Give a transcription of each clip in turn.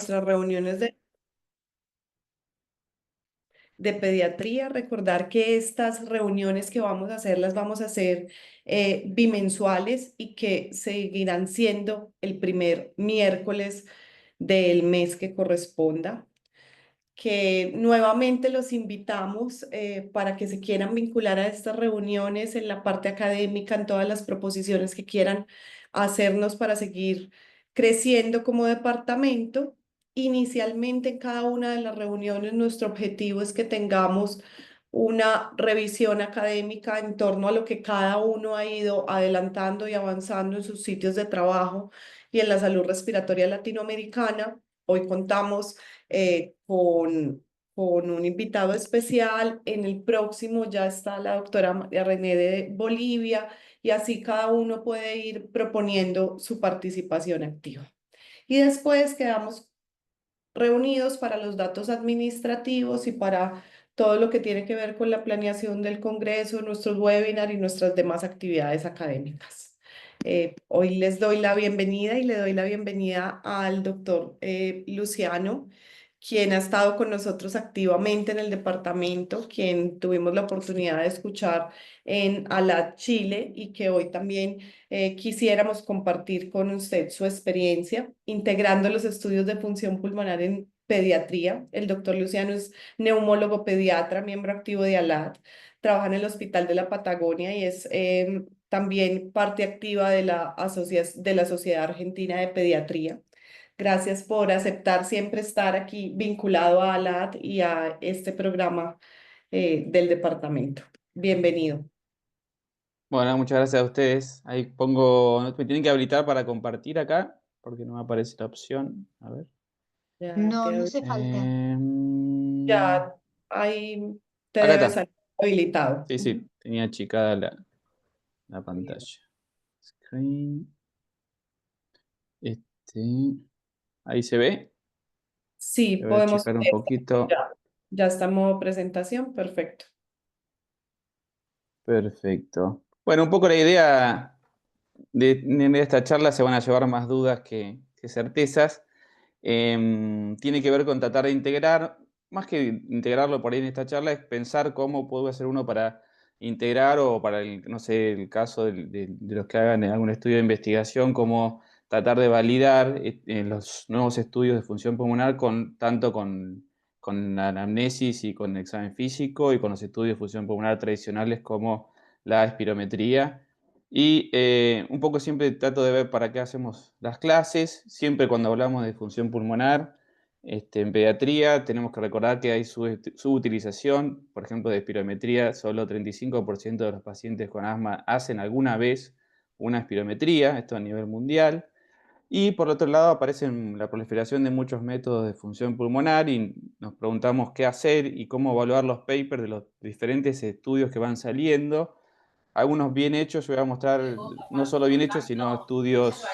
nuestras reuniones de pediatría. Recordar que estas reuniones que vamos a hacer las vamos a hacer bimensuales y que seguirán siendo el primer miércoles del mes que corresponda, que nuevamente los invitamos para que se quieran vincular a estas reuniones en la parte académica, en todas las proposiciones que quieran hacernos para seguir creciendo como departamento. Inicialmente en cada una de las reuniones nuestro objetivo es que tengamos una revisión académica en torno a lo que cada uno ha ido adelantando y avanzando en sus sitios de trabajo y en la salud respiratoria latinoamericana. Hoy contamos con un invitado especial. En el próximo ya está la doctora María René de Bolivia y así cada uno puede ir proponiendo su participación activa. Y después quedamos reunidos para los datos administrativos y para todo lo que tiene que ver con la planeación del Congreso, nuestros webinars y nuestras demás actividades académicas. Hoy les doy la bienvenida y le doy la bienvenida al doctor Luciano, quien ha estado con nosotros activamente en el departamento, quien tuvimos la oportunidad de escuchar en ALAD Chile y que hoy también quisiéramos compartir con usted su experiencia integrando los estudios de función pulmonar en pediatría. El doctor Luciano es neumólogo pediatra, miembro activo de ALAD, trabaja en el Hospital de la Patagonia y es también parte activa de de la Sociedad Argentina de Pediatría. Gracias por aceptar siempre estar aquí vinculado a ALAD y a este programa del departamento. Bienvenido. Bueno, muchas gracias a ustedes. Ahí pongo, me tienen que habilitar para compartir acá, porque no me aparece la opción. A ver. Ya No, no te, hace falta. Em, ya ahí te Acá debe está. salir habilitado. Sí, Ujú. sí, tenía achicada la pantalla. Screen. Este, ahí se ve. Sí, Le voy a podemos achicar un ver. poquito. Ya, ya está en modo presentación. Perfecto. Perfecto. Bueno, un poco la idea de esta charla, se van a llevar más dudas que certezas. Tiene que ver con tratar de integrar, más que integrarlo por ahí en esta charla, es pensar cómo puede hacer uno para integrar o para el, no sé, el caso de los que hagan algún estudio de investigación, cómo tratar de validar los nuevos estudios de función pulmonar tanto con la anamnesis y con el examen físico y con los estudios de función pulmonar tradicionales como la espirometría. Y un poco siempre trato de ver para qué hacemos las clases. Siempre cuando hablamos de función pulmonar, en pediatría, tenemos que recordar que hay subutilización. Por ejemplo, de espirometría, solo 35% de los pacientes con asma hacen alguna vez una espirometría, esto a nivel mundial. Y por otro lado, aparece la proliferación de muchos métodos de función pulmonar y nos preguntamos qué hacer y cómo evaluar los papers de los diferentes estudios que van saliendo. Algunos bien hechos, yo voy a mostrar no solo bien hechos, sino estudios.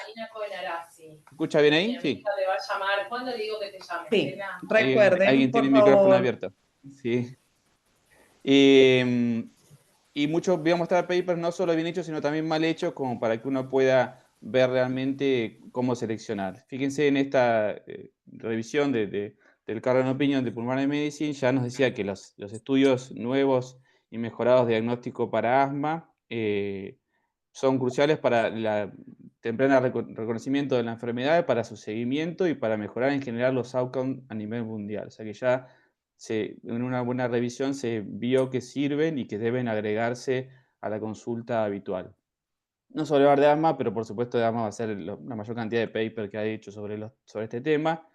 ¿Se escucha bien ahí? Sí. Sí, Alguien recuerden, tiene por el micrófono favor. abierto. Sí. Eh, y muchos voy a mostrar papers no solo bien hechos, sino también mal hechos, como para que uno pueda ver realmente cómo seleccionar. Fíjense en esta revisión del Current Opinion de Pulmonary Medicine, ya nos decía que los estudios nuevos y mejorados de diagnóstico para asma son cruciales para la temprana reconocimiento de la enfermedad, para su seguimiento y para mejorar en general los outcomes a nivel mundial. O sea que ya en una buena revisión se vio que sirven y que deben agregarse a la consulta habitual. No solo hablar de asma, pero por supuesto de asma va a ser la mayor cantidad de papers que hay hecho sobre este tema.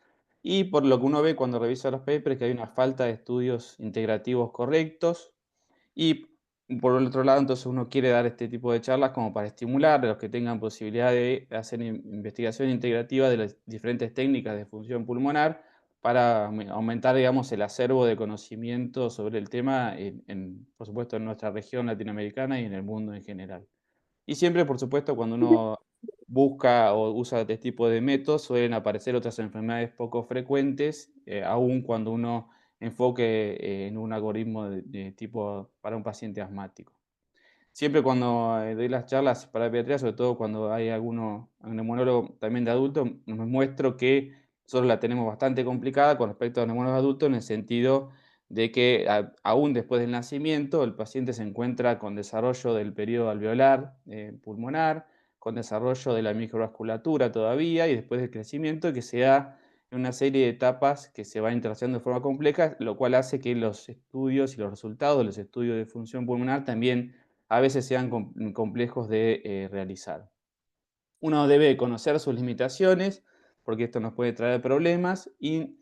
Y por lo que uno ve cuando revisa los papers, que hay una falta de estudios integrativos correctos. Y por el otro lado, entonces uno quiere dar este tipo de charlas como para estimular a los que tengan posibilidad de hacer investigación integrativa de las diferentes técnicas de función pulmonar para aumentar, digamos, el acervo de conocimiento sobre el tema, por supuesto, en nuestra región latinoamericana y en el mundo en general. Y siempre, por supuesto, cuando uno busca o usa este tipo de métodos, suelen aparecer otras enfermedades poco frecuentes, aun cuando uno enfoque en un algoritmo de tipo para un paciente asmático. Siempre cuando doy las charlas para pediatría, sobre todo cuando hay algún neumonólogo también de adulto, me muestro que nosotros la tenemos bastante complicada con respecto a los neumonos adultos en el sentido de que aún después del nacimiento el paciente se encuentra con desarrollo del periodo alveolar pulmonar, con desarrollo de la microvasculatura todavía y después del crecimiento que se da en una serie de etapas que se van interaccionando de forma compleja, lo cual hace que los estudios y los resultados de los estudios de función pulmonar también a veces sean complejos de realizar. Uno debe conocer sus limitaciones, porque esto nos puede traer problemas, y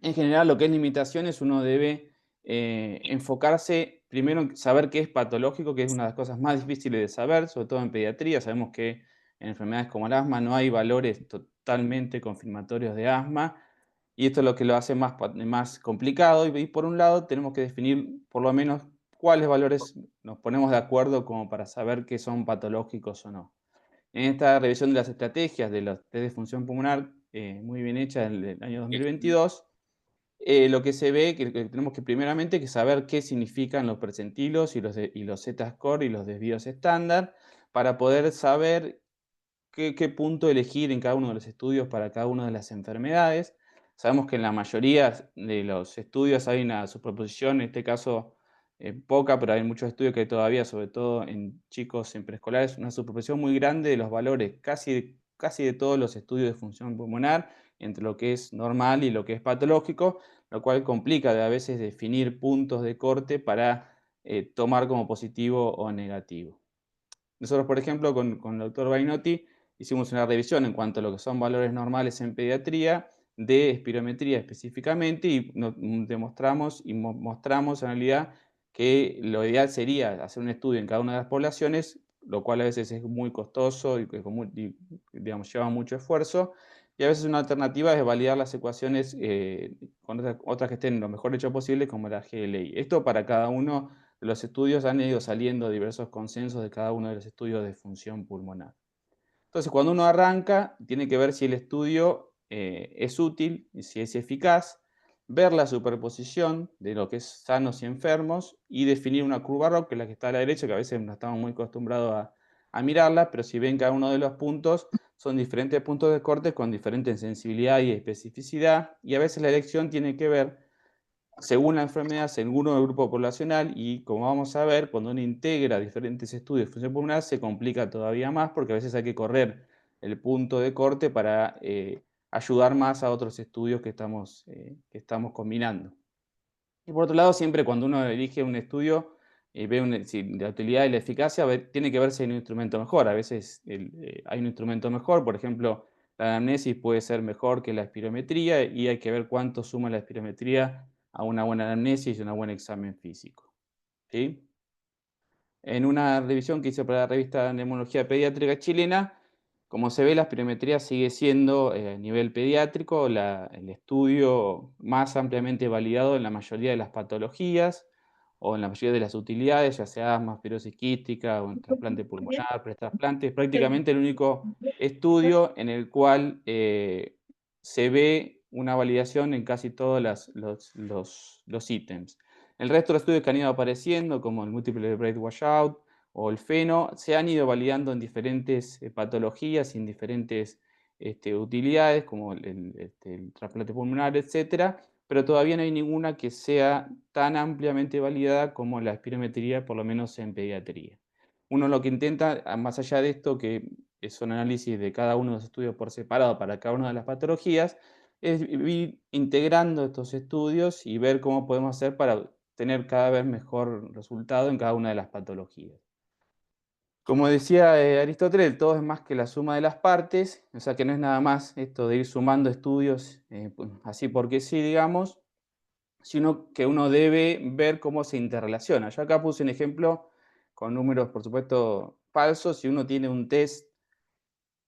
en general lo que es limitaciones uno debe enfocarse primero en saber qué es patológico, que es una de las cosas más difíciles de saber, sobre todo en pediatría. Sabemos que en enfermedades como el asma no hay valores totalmente confirmatorios de asma, y esto es lo que lo hace más complicado. Y por un lado tenemos que definir por lo menos cuáles valores nos ponemos de acuerdo como para saber qué son patológicos o no. En esta revisión de las estrategias de los test de función pulmonar, muy bien hecha en el año 2022, lo que se ve que tenemos que primeramente que saber qué significan los percentilos y los Z-score y los desvíos estándar para poder saber qué punto elegir en cada uno de los estudios para cada una de las enfermedades. Sabemos que en la mayoría de los estudios hay una superposición, en este caso poca, pero hay muchos estudios que todavía, sobre todo en chicos en preescolares, una superposición muy grande de los valores casi de todos los estudios de función pulmonar entre lo que es normal y lo que es patológico, lo cual complica a veces definir puntos de corte para tomar como positivo o negativo. Nosotros, por ejemplo, con el doctor Bainotti hicimos una revisión en cuanto a lo que son valores normales en pediatría, de espirometría específicamente, y demostramos y mostramos en realidad que lo ideal sería hacer un estudio en cada una de las poblaciones, lo cual a veces es muy costoso y, digamos, lleva mucho esfuerzo. Y a veces una alternativa es validar las ecuaciones con otras que estén lo mejor hecho posible, como la GLI. Esto para cada uno los estudios han ido saliendo diversos consensos de cada uno de los estudios de función pulmonar. Entonces, cuando uno arranca, tiene que ver si el estudio es útil, si es eficaz, ver la superposición de lo que es sanos y enfermos y definir una curva ROC, que es la que está a la derecha, que a veces no estamos muy acostumbrados a mirarla, pero si ven cada uno de los puntos, son diferentes puntos de corte con diferente sensibilidad y especificidad, y a veces la elección tiene que ver según la enfermedad, según el grupo poblacional, y como vamos a ver, cuando uno integra diferentes estudios de función pulmonar se complica todavía más porque a veces hay que correr el punto de corte para ayudar más a otros estudios que estamos combinando. Y por otro lado, siempre cuando uno elige un estudio y ve si la utilidad y la eficacia, tiene que ver si hay un instrumento mejor. A veces hay un instrumento mejor, por ejemplo, la anamnesis puede ser mejor que la espirometría y hay que ver cuánto suma la espirometría a una buena anamnesis y un buen examen físico. ¿Sí? En una revisión que hice para la revista Neumología Pediátrica Chilena, como se ve, la espirometría sigue siendo a nivel pediátrico el estudio más ampliamente validado en la mayoría de las patologías o en la mayoría de las utilidades, ya sea asma, fibrosis quística o en trasplante pulmonar, pretrasplante. Es prácticamente el único estudio en el cual se ve una validación en casi todos los ítems. El resto de los estudios que han ido apareciendo, como el Multiple Brain Washout o el FENO, se han ido validando en diferentes patologías y en diferentes utilidades, como el trasplante pulmonar, etcétera, pero todavía no hay ninguna que sea tan ampliamente validada como la espirometría, por lo menos en pediatría. Uno lo que intenta, más allá de esto, que son análisis de cada uno de los estudios por separado para cada una de las patologías, es ir integrando estos estudios y ver cómo podemos hacer para tener cada vez mejor resultado en cada una de las patologías. Como decía Aristóteles, todo es más que la suma de las partes, o sea que no es nada más esto de ir sumando estudios así porque sí, digamos, sino que uno debe ver cómo se interrelaciona. Yo acá puse un ejemplo con números, por supuesto, falsos. Si uno tiene un test,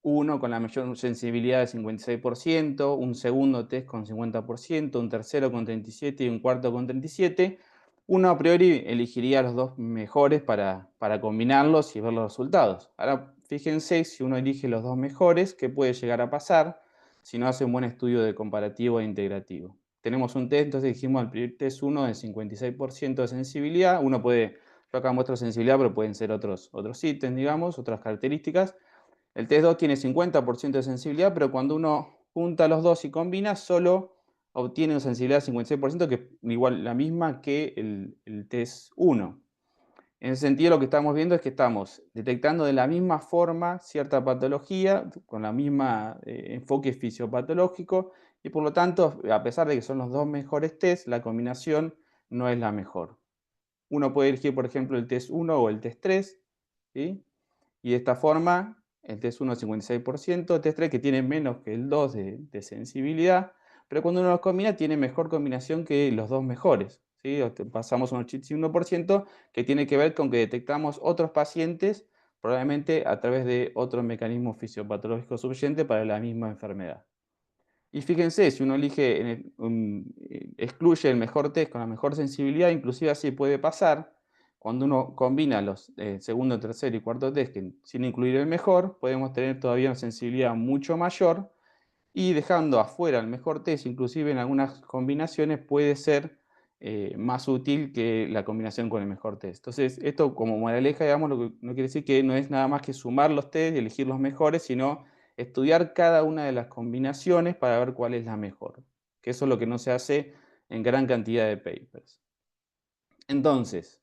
uno con la mayor sensibilidad de 56%, un segundo test con 50%, un tercero con 37% y un cuarto con 37%, uno a priori elegiría los dos mejores para combinarlos y ver los resultados. Ahora, fíjense si uno elige los dos mejores, qué puede llegar a pasar si no hace un buen estudio de comparativo e integrativo. Tenemos un test, entonces dijimos el primer test 1 de 56% de sensibilidad. Uno puede, yo acá muestro sensibilidad, pero pueden ser otros ítems, digamos, otras características. El test 2 tiene 50% de sensibilidad, pero cuando uno junta los dos y combina, solo obtiene una sensibilidad del 56%, que es igual la misma que el test 1. En ese sentido, lo que estamos viendo es que estamos detectando de la misma forma cierta patología, con la misma enfoque fisiopatológico, y por lo tanto, a pesar de que son los dos mejores test, la combinación no es la mejor. Uno puede elegir, por ejemplo, el test 1 o el test 3, ¿sí? Y de esta forma, el test 1 es 56%, el test 3 que tiene menos que el 2 de sensibilidad, pero cuando uno los combina tiene mejor combinación que los dos mejores, ¿sí? Pasamos a un 81%, que tiene que ver con que detectamos otros pacientes, probablemente a través de otro mecanismo fisiopatológico subyacente para la misma enfermedad. Y fíjense, si uno elige, excluye el mejor test con la mejor sensibilidad, inclusive así puede pasar, cuando uno combina los segundo, tercer y cuarto test, que sin incluir el mejor, podemos tener todavía una sensibilidad mucho mayor, y dejando afuera el mejor test, inclusive en algunas combinaciones puede ser más útil que la combinación con el mejor test. Entonces, esto como moraleja, digamos, lo que no quiere decir que no es nada más que sumar los test y elegir los mejores, sino estudiar cada una de las combinaciones para ver cuál es la mejor. Que eso es lo que no se hace en gran cantidad de papers. Entonces,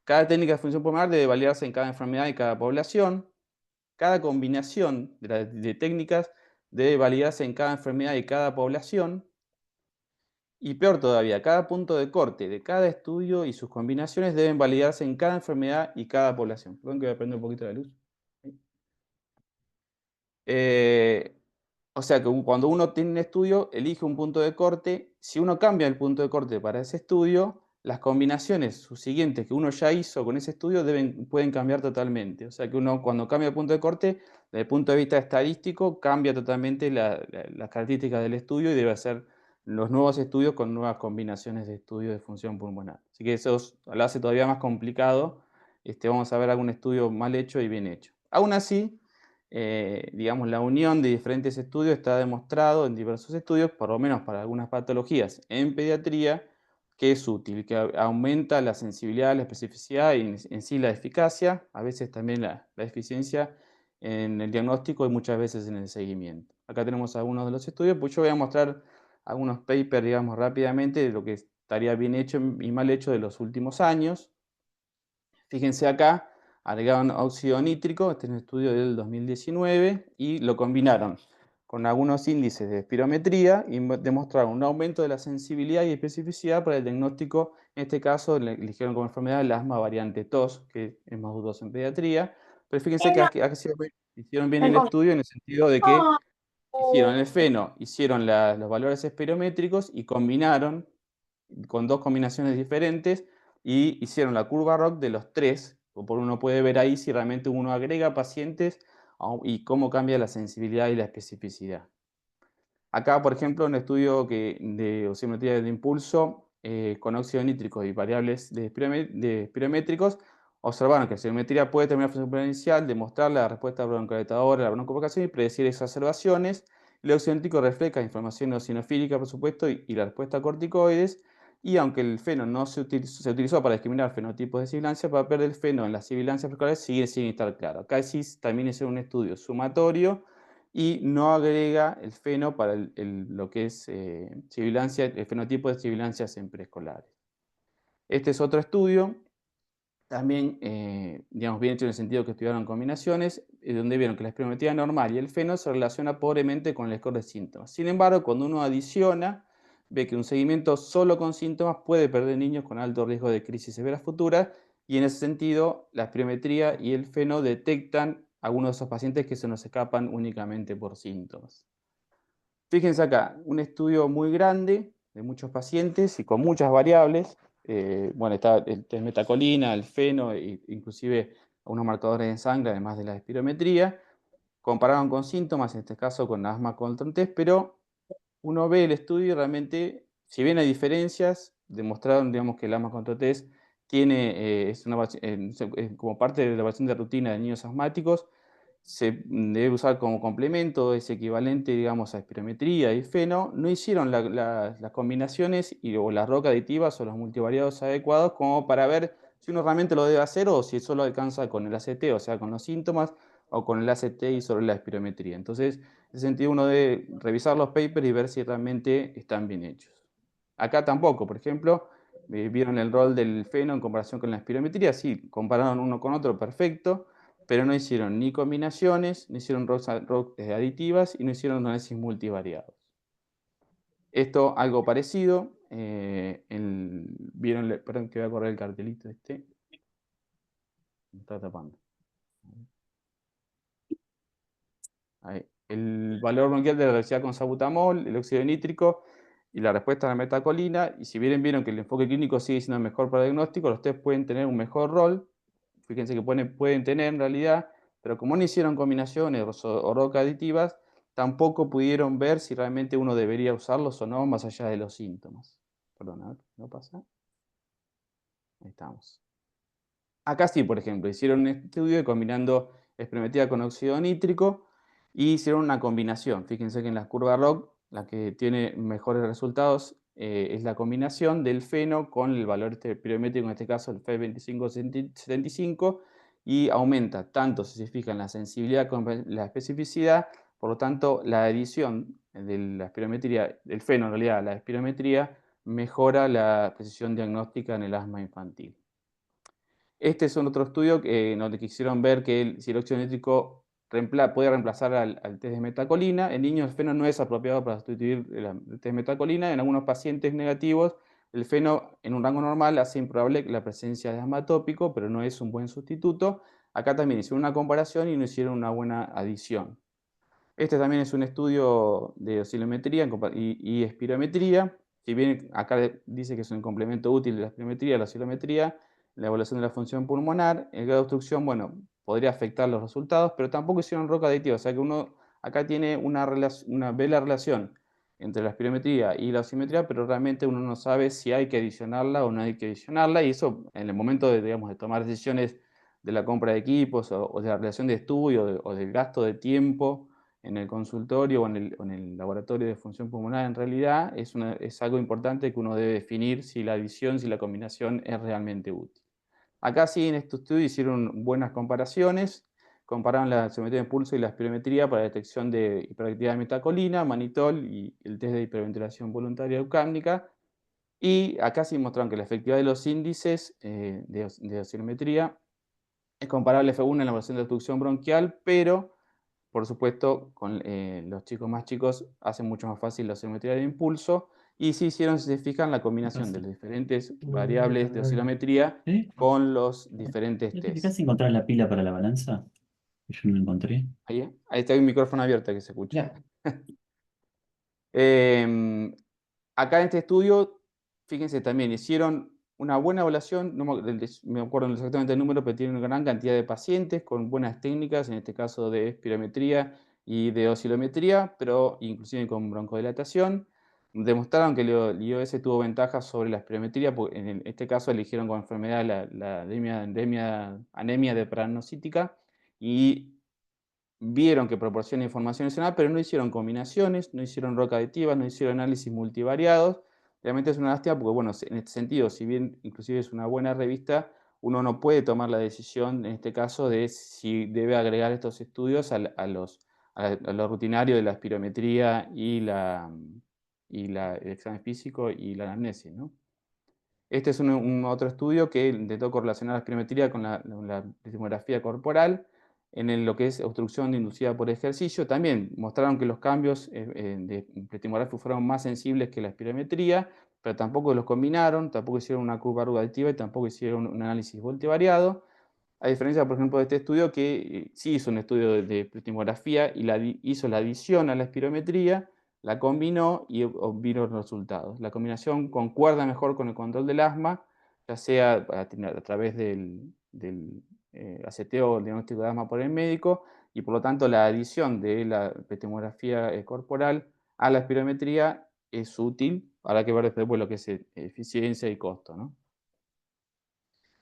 cada técnica de función pulmonar debe validarse en cada enfermedad y cada población. Cada combinación de técnicas debe validarse en cada enfermedad y cada población. Y peor todavía, cada punto de corte de cada estudio y sus combinaciones deben validarse en cada enfermedad y cada población. Perdón que voy a prender un poquito la luz. Eh, o sea que cuando uno tiene un estudio, elige un punto de corte. Si uno cambia el punto de corte para ese estudio, las combinaciones subsiguientes que uno ya hizo con ese estudio pueden cambiar totalmente. O sea que uno cuando cambia el punto de corte, desde el punto de vista estadístico, cambia totalmente las características del estudio y debe hacer los nuevos estudios con nuevas combinaciones de estudios de función pulmonar. Así que eso lo hace todavía más complicado. Vamos a ver algún estudio mal hecho y bien hecho. Aún así, digamos, la unión de diferentes estudios está demostrado en diversos estudios, por lo menos para algunas patologías en pediatría, que es útil, que aumenta la sensibilidad, la especificidad y en sí la eficacia, a veces también la eficiencia en el diagnóstico y muchas veces en el seguimiento. Acá tenemos algunos de los estudios, pues yo voy a mostrar algunos papers, digamos, rápidamente de lo que estaría bien hecho y mal hecho de los últimos años. Fíjense acá, agregaron óxido nítrico, este es un estudio del 2019, y lo combinaron con algunos índices de espirometría y demostraron un aumento de la sensibilidad y especificidad para el diagnóstico. En este caso, eligieron como enfermedad el asma variante tos, que es más dudoso en pediatría. Pero fíjense que acá hicieron bien el estudio en el sentido de que hicieron el feno, hicieron los valores espirométricos y combinaron con dos combinaciones diferentes y hicieron la curva ROC de los tres, o por uno puede ver ahí si realmente uno agrega pacientes y cómo cambia la sensibilidad y la especificidad. Acá, por ejemplo, un estudio de oximetría de impulso con óxido nítrico y variables de espirométricos, observaron que la oximetría puede determinar la función pulmonar inicial, demostrar la respuesta broncodilatadora, la broncoprovocación y predecir exacerbaciones. El óxido nítrico refleja inflamación eosinofílica, por supuesto, y la respuesta a corticoides. Y aunque el feno no se utilizó para discriminar fenotipos de sibilancia, el papel del feno en las sibilancias preescolares sigue sin estar claro. Acá sí también es un estudio sumatorio y no agrega el feno para lo que es sibilancia, el fenotipo de sibilancias en preescolares. Este es otro estudio, también digamos, bien hecho en el sentido que estudiaron combinaciones, donde vieron que la espirometría normal y el feno se relaciona pobremente con el score de síntomas. Sin embargo, cuando uno adiciona, ve que un seguimiento solo con síntomas puede perder niños con alto riesgo de crisis severa futura, y en ese sentido, la espirometría y el feno detectan algunos de esos pacientes que se nos escapan únicamente por síntomas. Fíjense acá, un estudio muy grande de muchos pacientes y con muchas variables. Bueno, está el test metacolina, el feno, inclusive unos marcadores de sangre, además de la espirometría. Compararon con síntomas, en este caso con asma control test, pero uno ve el estudio y realmente, si bien hay diferencias, demostraron, digamos, que el asma control test como parte de la evaluación de rutina de niños asmáticos, se debe usar como complemento, es equivalente, digamos, a espirometría y feno. No hicieron las combinaciones o las rocas aditivas o los multivariados adecuados como para ver si uno realmente lo debe hacer o si solo alcanza con el ACT, o sea, con los síntomas, o con el ACT y sobre la espirometría. Entonces, en ese sentido uno debe revisar los papers y ver si realmente están bien hechos. Acá tampoco, por ejemplo, vieron el rol del feno en comparación con la espirometría, sí, compararon uno con otro, perfecto, pero no hicieron ni combinaciones, no hicieron ROCs aditivas y no hicieron análisis multivariados. Esto, algo parecido, vieron, perdón que voy a correr el cartelito este, me está tapando. Ahí. El valor bronquial de la reacción con sabutamol, el óxido nítrico y la respuesta a la metacolina. Y si bien vieron que el enfoque clínico sigue siendo mejor para el diagnóstico, los test pueden tener un mejor rol. Fíjense que pueden tener en realidad, pero como no hicieron combinaciones o rocas aditivas, tampoco pudieron ver si realmente uno debería usarlos o no, más allá de los síntomas. Perdón, a ver, ¿no pasa? Ahí estamos. Acá sí, por ejemplo, hicieron un estudio combinando espirometría con óxido nítrico y hicieron una combinación. Fíjense que en la curva ROC, la que tiene mejores resultados es la combinación del feno con el valor espirométrico, en este caso el F2575, y aumenta tanto si se fija en la sensibilidad como en la especificidad. Por lo tanto, la adición de la espirometría, del feno en realidad, a la espirometría, mejora la precisión diagnóstica en el asma infantil. Este es otro estudio donde quisieron ver que si el óxido nítrico puede reemplazar al test de metacolina. En niños el feno no es apropiado para sustituir el test de metacolina. En algunos pacientes negativos, el feno en un rango normal hace improbable la presencia de asma atópico, pero no es un buen sustituto. Acá también hicieron una comparación y no hicieron una buena adición. Este también es un estudio de oscilometría y espirometría. Si bien acá dice que es un complemento útil de la espirometría y la oscilometría, la evaluación de la función pulmonar, el grado de obstrucción, bueno, podría afectar los resultados, pero tampoco hicieron roca aditiva. O sea que uno acá tiene ve la relación entre la espirometría y la osimetría, pero realmente uno no sabe si hay que adicionarla o no hay que adicionarla, y eso en el momento de, digamos, de tomar decisiones de la compra de equipos o de la relación de estudio o del gasto de tiempo en el consultorio o en el laboratorio de función pulmonar, en realidad es algo importante que uno debe definir si la adición, si la combinación es realmente útil. Acá sí, en este estudio hicieron buenas comparaciones, compararon la oximetría de pulso y la espirometría para detección de hiperactividad de metacolina, manitol y el test de hiperventilación voluntaria eucápnica. Y acá sí mostraron que la efectividad de los índices de oximetría es comparable a F1 en la evaluación de obstrucción bronquial, pero por supuesto, con los chicos más chicos hacen mucho más fácil la oximetría de impulso, y sí hicieron, si se fijan, la ¿Qué combinación de pasa? las diferentes variables de oscilometría ¿Sí? con los diferentes ¿No te tests. fijas si encontrás la pila para la balanza? Que yo no la encontré. Ahí está el micrófono abierto que se escucha. Ya. Em, Acá en este estudio, fíjense también, hicieron una buena evaluación, no me acuerdo exactamente el número, pero tienen una gran cantidad de pacientes con buenas técnicas, en este caso de espirometría y de oscilometría, pero inclusive con broncodilatación. Demostraron que el IOS tuvo ventajas sobre la espirometría, porque en este caso eligieron con enfermedad la anemia de paranocítica, y vieron que proporciona información adicional, pero no hicieron combinaciones, no hicieron roca aditivas, no hicieron análisis multivariados. Realmente es una lástima porque, bueno, en este sentido, si bien inclusive es una buena revista, uno no puede tomar la decisión, en este caso, de si debe agregar estos estudios a lo rutinario de la espirometría el examen físico y la anamnesis, ¿no? Este es otro estudio que intentó correlacionar la espirometría con la prismografía corporal lo que es obstrucción inducida por ejercicio. También mostraron que los cambios de prismografía fueron más sensibles que la espirometría, pero tampoco los combinaron, tampoco hicieron una curva adaptativa y tampoco hicieron un análisis multivariado. A diferencia, por ejemplo, de este estudio que sí hizo un estudio de prismografía y hizo la adición a la espirometría, la combinó y vino los resultados. La combinación concuerda mejor con el control del asma, ya sea a través del ACT o el diagnóstico de asma por el médico, y por lo tanto la adición de la prismografía corporal a la espirometría es útil. Habrá que ver después lo que es eficiencia y costo, ¿no?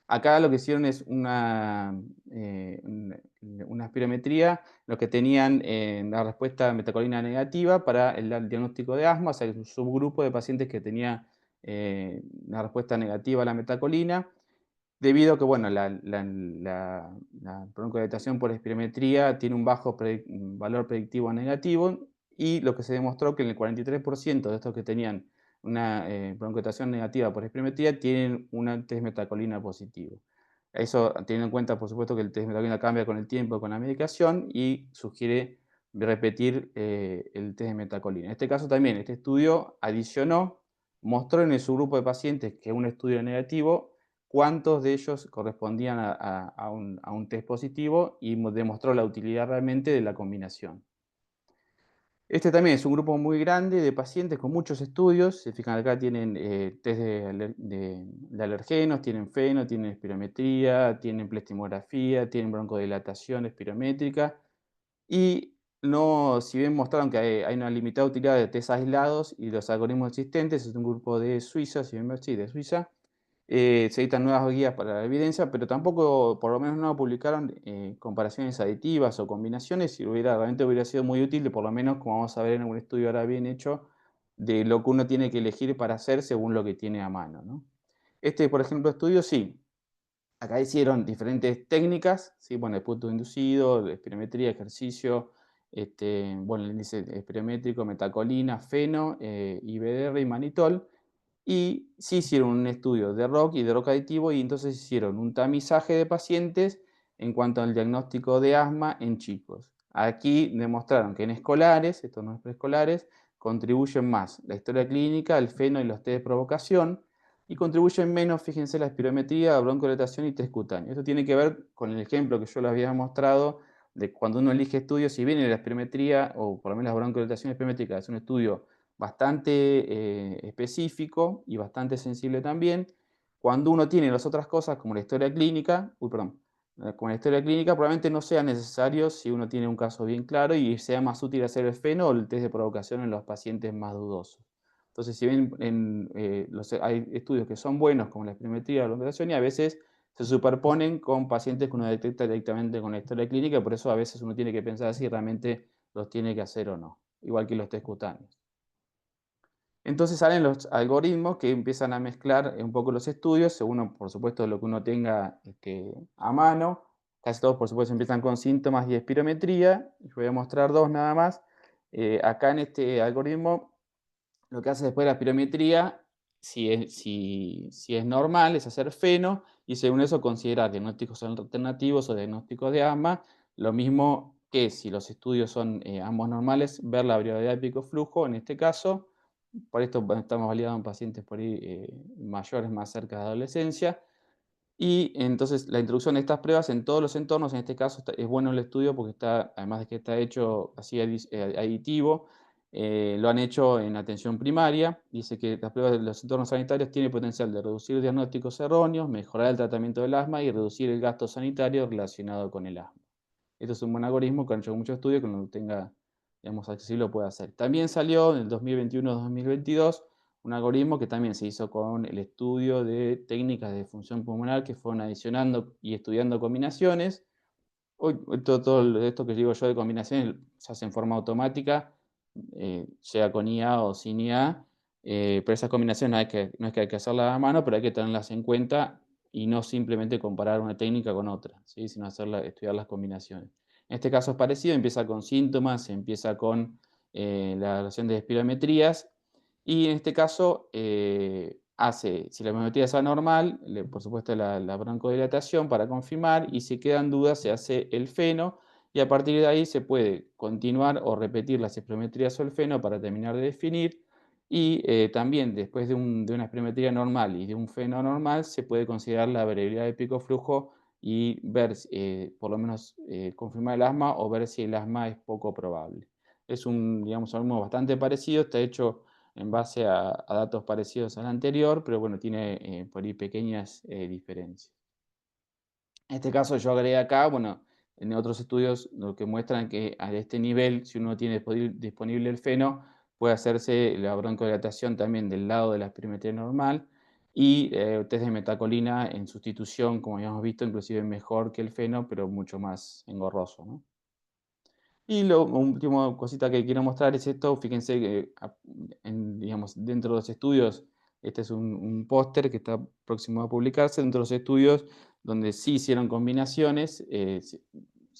Acá lo que hicieron es una espirometría, los que tenían la respuesta metacolina negativa para el diagnóstico de asma, o sea, un subgrupo de pacientes que tenía una respuesta negativa a la metacolina. debido a que, bueno, la broncodilatación por espirometría tiene un bajo valor predictivo negativo, y lo que se demostró que en el 43% de estos que tenían una broncodilatación negativa por espirometría tienen un test metacolina positivo. Eso teniendo en cuenta, por supuesto, que el test metacolina cambia con el tiempo, con la medicación, y sugiere repetir el test de metacolina. En este caso también, este estudio adicionó, mostró en su grupo de pacientes que un estudio negativo, cuántos de ellos correspondían a un test positivo, y demostró la utilidad realmente de la combinación. Este también es un grupo muy grande de pacientes con muchos estudios. Se fijan acá, tienen test de alergenos, tienen feno, tienen espirometría, tienen plethysmografía, tienen broncodilatación espirométrica. Y no, si bien mostraron que hay una limitada utilidad de test aislados y los algoritmos existentes, es un grupo de Suiza, si bien sí, de Suiza, se editan nuevas guías para la evidencia, pero tampoco, por lo menos no publicaron comparaciones aditivas o combinaciones, y realmente hubiera sido muy útil, por lo menos, como vamos a ver en algún estudio ahora bien hecho, de lo que uno tiene que elegir para hacer según lo que tiene a mano, ¿no? Este, por ejemplo, estudio sí. Acá hicieron diferentes técnicas, ¿sí? Bueno, el punto inducido, espirometría, ejercicio, bueno, el índice espirométrico, metacolina, feno, IBDR y manitol. Y sí hicieron un estudio de ROC y de ROC aditivo, y entonces hicieron un tamizaje de pacientes en cuanto al diagnóstico de asma en chicos. Aquí demostraron que en escolares, estos no es preescolares, contribuyen más la historia clínica, el feno y los test de provocación, y contribuyen menos, fíjense, la espirometría, la broncodilatación y test cutáneo. Esto tiene que ver con el ejemplo que yo les había mostrado de cuando uno elige estudios, si bien la espirometría, o por lo menos la broncodilatación espirométrica, es un estudio bastante específico y bastante sensible también. Cuando uno tiene las otras cosas como la historia clínica, como la historia clínica probablemente no sea necesario si uno tiene un caso bien claro, y sea más útil hacer el feno o el test de provocación en los pacientes más dudosos. Entonces, si bien hay estudios que son buenos como la espirometría o la broncodilatación, y a veces se superponen con pacientes que uno detecta directamente con la historia clínica, por eso a veces uno tiene que pensar si realmente los tiene que hacer o no, igual que los test cutáneos. Entonces salen los algoritmos que empiezan a mezclar un poco los estudios, según, por supuesto, lo que uno tenga a mano. Casi todos, por supuesto, empiezan con síntomas y espirometría. Yo voy a mostrar dos nada más. Acá en este algoritmo, lo que hace después de la espirometría, si es normal, es hacer feno, y según eso considerar diagnósticos alternativos o diagnósticos de asma. Lo mismo que si los estudios son ambos normales, ver la variabilidad de pico flujo en este caso. Por esto estamos validando en pacientes por ahí mayores, más cerca de adolescencia. Y entonces la introducción de estas pruebas en todos los entornos, en este caso es bueno el estudio porque está, además de que está hecho así aditivo, lo han hecho en atención primaria. Dice que las pruebas de los entornos sanitarios tienen potencial de reducir diagnósticos erróneos, mejorar el tratamiento del asma y reducir el gasto sanitario relacionado con el asma. Esto es un buen algoritmo que han hecho muchos estudios, que no lo tenga, digamos, accesible lo puede hacer. También salió en el 2021-2022 un algoritmo que también se hizo con el estudio de técnicas de función pulmonar que fueron adicionando y estudiando combinaciones. Hoy todo esto que digo yo de combinaciones se hace en forma automática, sea con IA o sin IA, pero esas combinaciones no es que hay que hacerlas a mano, pero hay que tenerlas en cuenta y no simplemente comparar una técnica con otra, ¿sí? Sino estudiar las combinaciones. En este caso es parecido, empieza con síntomas, empieza con la relación de espirometrías, y en este caso si la espirometría es anormal, por supuesto la broncodilatación para confirmar, y si quedan dudas se hace el feno, y a partir de ahí se puede continuar o repetir las espirometrías o el feno para terminar de definir. Y también después de una espirometría normal y de un feno normal se puede considerar la variabilidad de pico flujo y ver, por lo menos confirmar el asma o ver si el asma es poco probable. Es un, digamos, algo bastante parecido, está hecho en base a datos parecidos al anterior, pero bueno, tiene por ahí pequeñas diferencias. En este caso yo agregué acá, bueno, en otros estudios lo que muestran que a este nivel, si uno tiene disponible el feno, puede hacerse la broncodilatación también del lado de la espirometría normal, y test de metacolina en sustitución, como habíamos visto, inclusive mejor que el feno, pero mucho más engorroso, ¿no? Y la última cosita que quiero mostrar es esto. Fíjense que digamos, dentro de los estudios Este es un póster que está próximo a publicarse dentro de los estudios donde sí hicieron combinaciones.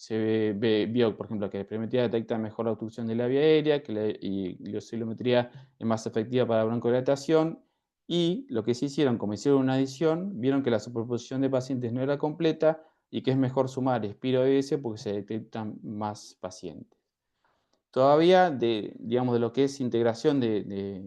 Vio, por ejemplo, que la espirometría detecta mejor la obstrucción de la vía aérea, y la oscilometría es más efectiva para la broncodilatación. Y lo que sí hicieron, como hicieron una adición, vieron que la superposición de pacientes no era completa y que es mejor sumar Espiro-ES porque se detectan más pacientes. Todavía digamos, de lo que es integración de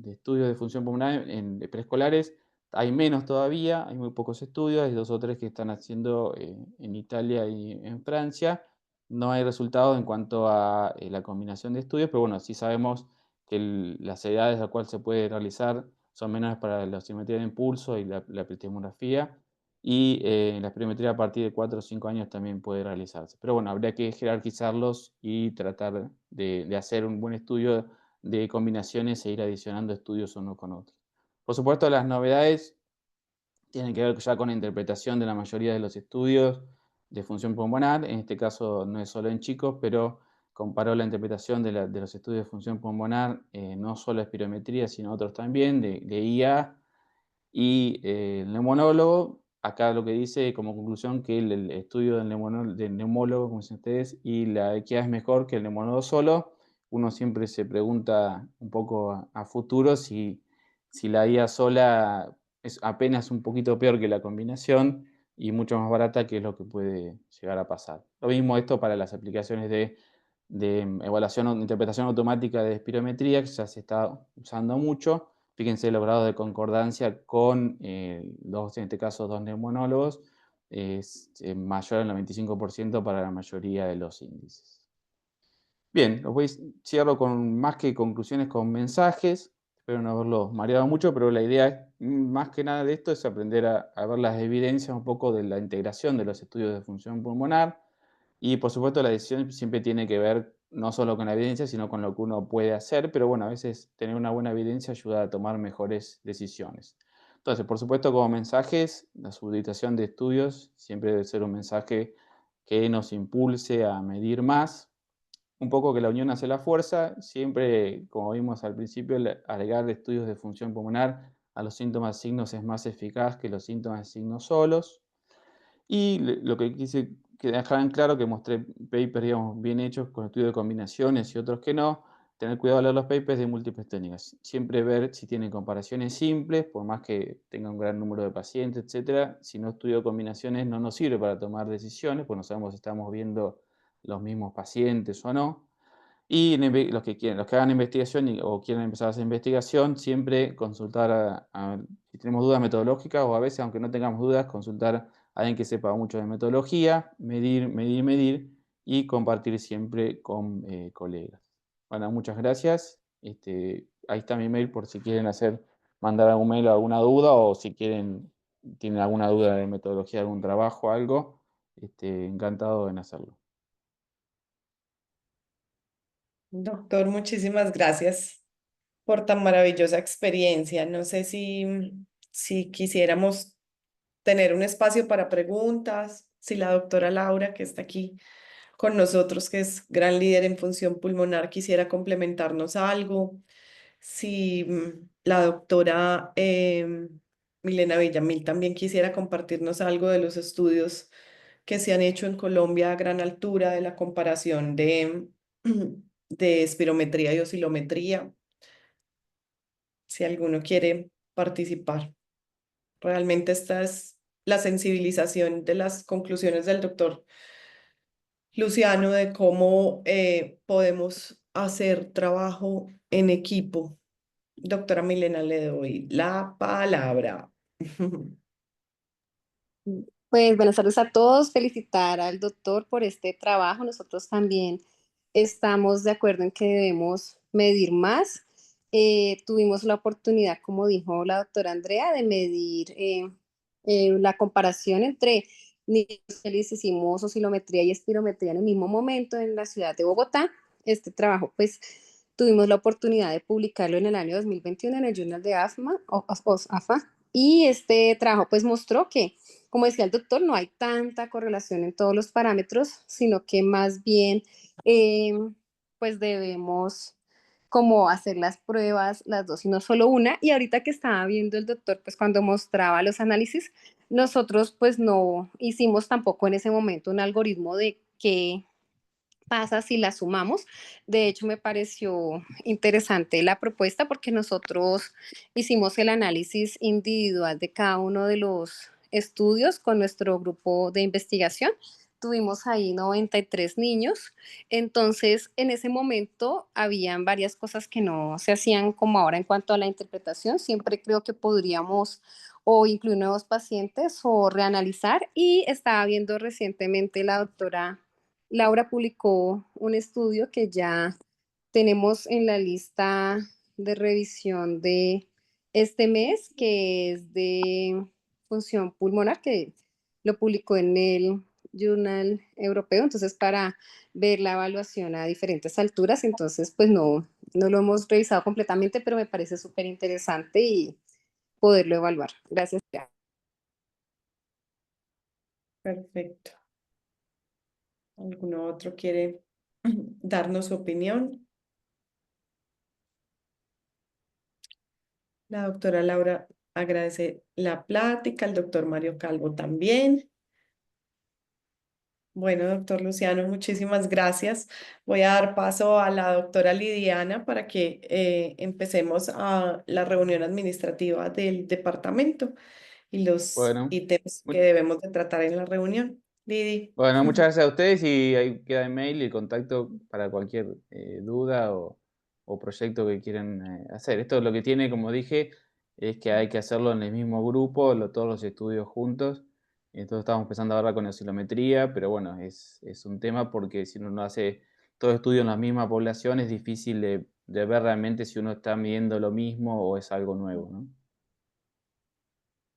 estudios de función pulmonar en preescolares, hay menos todavía, hay muy pocos estudios, hay 2 o 3 que están haciendo en Italia y en Francia. No hay resultados en cuanto a la combinación de estudios, pero bueno, sí sabemos que las edades a las cuales se puede realizar son menores para la oximetría de impulso y la epitemografía, y la espirometría a partir de 4 o 5 años también puede realizarse. Pero bueno, habría que jerarquizarlos y tratar de hacer un buen estudio de combinaciones e ir adicionando estudios uno con otro. Por supuesto, las novedades tienen que ver ya con la interpretación de la mayoría de los estudios de función pulmonar. En este caso no es solo en chicos, pero comparó la interpretación de los estudios de función pulmonar, no solo espirometría, sino otros también, de IA, y el neumonólogo, acá lo que dice como conclusión que el estudio del neumólogo, como dicen ustedes, y la EQA es mejor que el neumonólogo solo. Uno siempre se pregunta un poco a futuro si la IA sola es apenas un poquito peor que la combinación y mucho más barata, que es lo que puede llegar a pasar. Lo mismo esto para las aplicaciones de evaluación o interpretación automática de espirometría, que ya se está usando mucho. Fíjense los grados de concordancia con en este caso, 2 neumonólogos, es mayor al 95% para la mayoría de los índices. Bien, cierro con más que conclusiones, con mensajes. Espero no haberlos mareado mucho, pero la idea más que nada de esto es aprender a ver las evidencias un poco de la integración de los estudios de función pulmonar. Y por supuesto la decisión siempre tiene que ver no solo con la evidencia, sino con lo que uno puede hacer, pero bueno, a veces tener una buena evidencia ayuda a tomar mejores decisiones. Entonces, por supuesto, como mensajes, la subditación de estudios siempre debe ser un mensaje que nos impulse a medir más. Un poco que la unión hace la fuerza, siempre, como vimos al principio, agregar estudios de función pulmonar a los síntomas signos es más eficaz que los síntomas signos solos. Y lo que quise que dejaran claro, que mostré papers, digamos, bien hechos con estudios de combinaciones y otros que no, tener cuidado al leer los papers de múltiples técnicas. Siempre ver si tienen comparaciones simples, por más que tenga un gran número de pacientes, etc. Si no estudio combinaciones no nos sirve para tomar decisiones, pues no sabemos si estamos viendo los mismos pacientes o no. Y los que hagan investigación o quieren empezar a hacer investigación, siempre consultar si tenemos dudas metodológicas, o a veces, aunque no tengamos dudas, consultar a alguien que sepa mucho de metodología, medir y compartir siempre con colegas. Bueno, muchas gracias. Ahí está mi mail por si quieren mandar algún mail o alguna duda, o si tienen alguna duda de metodología, algún trabajo, algo, encantado en hacerlo. Doctor, muchísimas gracias por tan maravillosa experiencia. No sé si quisiéramos tener un espacio para preguntas, si la doctora Laura, que está aquí con nosotros, que es gran líder en función pulmonar, quisiera complementarnos algo, si la doctora Milena Villamil también quisiera compartirnos algo de los estudios que se han hecho en Colombia a gran altura, de la comparación de espirometría y oscilometría, si alguno quiere participar. Realmente esta es la sensibilización de las conclusiones del doctor Luciano de cómo podemos hacer trabajo en equipo. Doctora Milena, le doy la palabra. Pues buenas tardes a todos. Felicitar al doctor por este trabajo. Nosotros también estamos de acuerdo en que debemos medir más. Tuvimos la oportunidad, como dijo la doctora Andrea, de medir la comparación entre niveles. Hicimos oscilometría y espirometría en el mismo momento en la ciudad de Bogotá. Este trabajo, pues, tuvimos la oportunidad de publicarlo en el año 2021 en el Journal de AFMA, AFA, y este trabajo, pues, mostró que, como decía el doctor, no hay tanta correlación en todos los parámetros, sino que más bien, pues debemos como hacer las pruebas, las dos y no solo una. Y ahorita que estaba viendo el doctor, pues cuando mostraba los análisis, nosotros pues no hicimos tampoco en ese momento un algoritmo de qué pasa si la sumamos. De hecho, me pareció interesante la propuesta porque nosotros hicimos el análisis individual de cada uno de los estudios con nuestro grupo de investigación. Tuvimos ahí 93 niños. Entonces, en ese momento habían varias cosas que no se hacían como ahora en cuanto a la interpretación. Siempre creo que podríamos o incluir nuevos pacientes o reanalizar. Y estaba viendo recientemente la doctora Laura publicó un estudio que ya tenemos en la lista de revisión de este mes, que es de función pulmonar, que lo publicó en el Journal Europeo, entonces para ver la evaluación a diferentes alturas, entonces pues no lo hemos revisado completamente, pero me parece súper interesante y poderlo evaluar. Gracias. Perfecto. ¿Alguno otro quiere darnos su opinión? La doctora Laura agradece la plática, el doctor Mario Calvo también. Bueno, doctor Luciano, muchísimas gracias. Voy a dar paso a la doctora Lidiana para que empecemos a la reunión administrativa del departamento y los Bueno, ítems mu- que debemos de tratar en la reunión. Lidi. bueno, muchas gracias a ustedes y ahí queda el mail y el contacto para cualquier duda o proyecto que quieran hacer. Esto lo que tiene, como dije, es que hay que hacerlo en el mismo grupo, todos los estudios juntos. Entonces estamos empezando ahora con oscilometría, pero bueno, es un tema porque si uno no hace todo estudio en la misma población es difícil de ver realmente si uno está midiendo lo mismo o es algo nuevo, ¿no?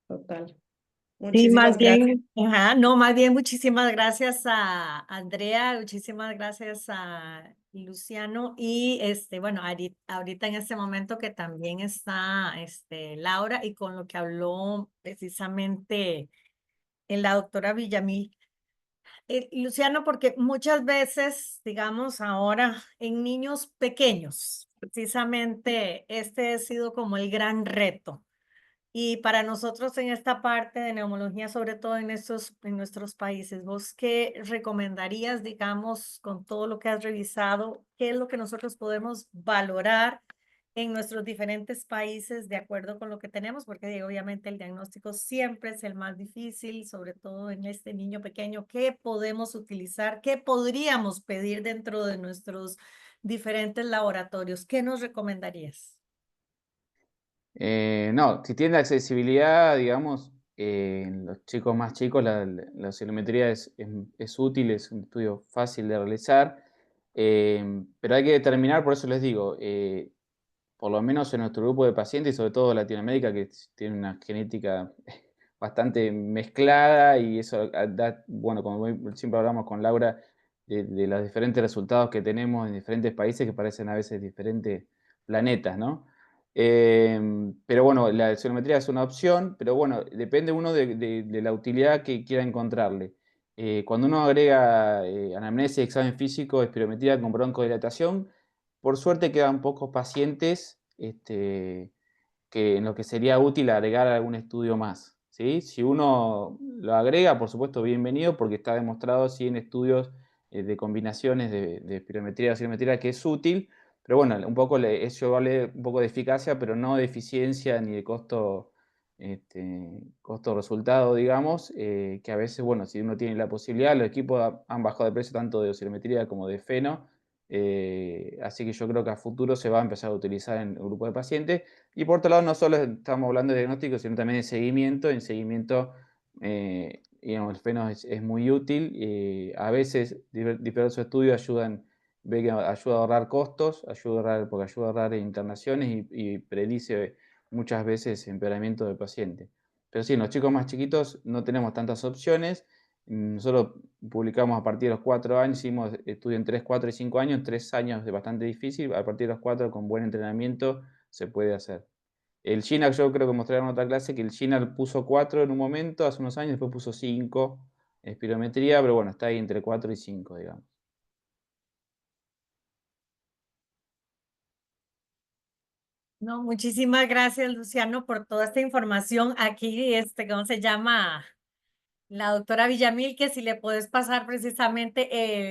Total. Sí, Muchísimas más gracias. bien, no, más bien muchísimas gracias a Andrea, muchísimas gracias a Luciano y bueno, ahorita en este momento que también está Laura y con lo que habló precisamente la doctora Villamil. Luciano, porque muchas veces, digamos, ahora en niños pequeños, precisamente este ha sido como el gran reto. Y para nosotros en esta parte de neumología, sobre todo en nuestros países, ¿vos qué recomendarías, digamos, con todo lo que has revisado? ¿Qué es lo que nosotros podemos valorar en nuestros diferentes países de acuerdo con lo que tenemos? Porque digo, obviamente el diagnóstico siempre es el más difícil, sobre todo en este niño pequeño. ¿Qué podemos utilizar? ¿Qué podríamos pedir dentro de nuestros diferentes laboratorios? ¿Qué nos recomendarías? No, si tiene accesibilidad, digamos, en los chicos más chicos la oscilometría es útil, es un estudio fácil de realizar, pero hay que determinar, por eso les digo, por lo menos en nuestro grupo de pacientes, y sobre todo Latinoamérica, que tiene una genética bastante mezclada y eso da, bueno, como siempre hablamos con Laura, de los diferentes resultados que tenemos en diferentes países que parecen a veces diferentes planetas, ¿no? Pero bueno, la oscilometría es una opción, pero bueno, depende uno de la utilidad que quiera encontrarle. Cuando uno agrega anamnesis, examen físico, espirometría con broncodilatación, por suerte quedan pocos pacientes que en lo que sería útil agregar algún estudio más, ¿sí? Si uno lo agrega, por supuesto, bienvenido, porque está demostrado sí en estudios de combinaciones de espirometría y oscilometría que es útil, pero bueno, un poco eso vale un poco de eficacia, pero no de eficiencia ni de costo-resultado, digamos, que a veces, bueno, si uno tiene la posibilidad, los equipos han bajado de precio tanto de oscilometría como de feno, así que yo creo que a futuro se va a empezar a utilizar en el grupo de pacientes. Y por otro lado, no solo estamos hablando de diagnóstico, sino también de seguimiento. En seguimiento, digamos, el feno es muy útil. A veces diversos estudios ayudan, ve que ayuda a ahorrar costos, porque ayuda a ahorrar internaciones y predice muchas veces empeoramiento del paciente. Pero sí, en los chicos más chiquitos no tenemos tantas opciones. Nosotros publicamos a partir de los 4 años, hicimos estudio en 3, 4 y 5 años. 3 años es bastante difícil, a partir de los 4 con buen entrenamiento se puede hacer. El GINAC, yo creo que mostré en otra clase que el GINAC puso 4 en un momento, hace unos años, después puso 5 en espirometría, pero bueno, está ahí entre 4 y 5, digamos. No, muchísimas gracias, Luciano, por toda esta información. Aquí, ¿cómo se llama? La doctora Villamil, que si le puedes pasar precisamente,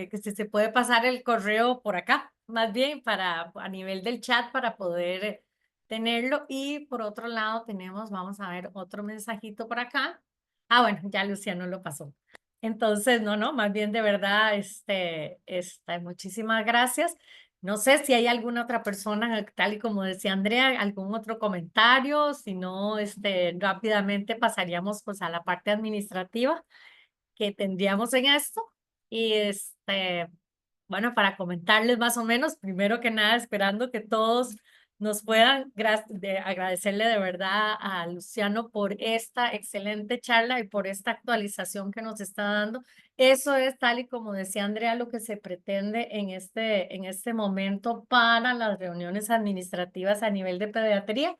que si se puede pasar el correo por acá, más bien a nivel del chat para poder tenerlo. Y por otro lado tenemos, vamos a ver otro mensajito por acá. Ah, bueno, ya Luciano lo pasó. Entonces, no, más bien de verdad, muchísimas gracias. No sé si hay alguna otra persona, tal y como decía Andrea, algún otro comentario, si no, rápidamente pasaríamos pues a la parte administrativa que tendríamos en esto. Y bueno, para comentarles más o menos, primero que nada, esperando que todos nos puedan agradecerle de verdad a Luciano por esta excelente charla y por esta actualización que nos está dando. Eso es tal y como decía Andrea, lo que se pretende en este momento para las reuniones administrativas a nivel de pediatría,